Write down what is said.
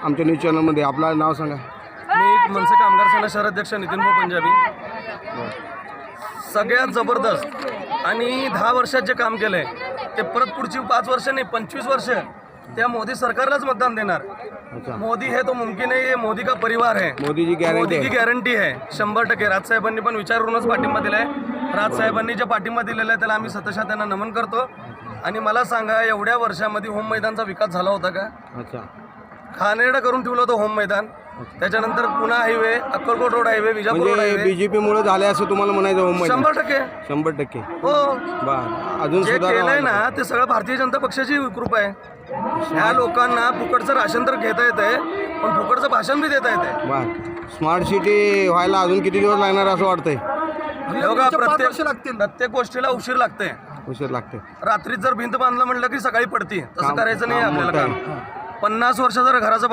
आमच्या न्यूज चॅनलमध्ये. आपलं नाव सांगा. मी मनसे कामगार सेना शहराध्यक्ष नितीन भाऊ पंजाबी. सगळ्यात जबरदस्त आणि 10 वर्षात जे काम केलंय ते परत पुढची 5 वर्ष नाही 25 वर्ष त्या मोदी सरकारलाच मतदान देणार. अच्छा. मोदी है तो मुमकिन है, ये मोदी का परिवार है. मोदी जी मोदी की गॅरंटी गॅरंटी आहे 100%. राजसाहेबांनी पण विचारूनच पाठिंबा दिलाय. राजसाहेबांनी जे पाठिंबा दिलेला आहे त्याला आम्ही सतशः त्यांना नमन करतो. आणि मला सांगा, एवढ्या वर्षामध्ये होम मैदानचा विकास झाला होता का? अच्छा. खानेरडं करून ठेवलं होतं होम मैदान. त्याच्यानंतर Pune highway, Akkalkot road highway, Vijapur road म्हणजे हायवे. बीजेपी मुळे झाले असं तुम्हाला म्हणायचं हो? 100%. 100%. हो, बर. अजून जे सुधारणा केलंय व्हायला ना ते सगळं भारतीय जनता पक्षाची कृपा आहे. ह्या लोकांना फुकटचं राशन तर घेता येतंय, पण फुकटचं भाषण बी देता येतंय. बर. स्मार्ट सिटी व्हायला अजून किती दिवस लागणार असं वाटतंय? बघा, प्रत्येक गोष्टीला उशीर लागते. उशीर लागते. रात्रीत जर भिंत बांधलं म्हटलं की सकाळी पडती. तसं काम- करायचं नाही काम आपल्याला मोठं काम. 50 वर्ष जर घराचं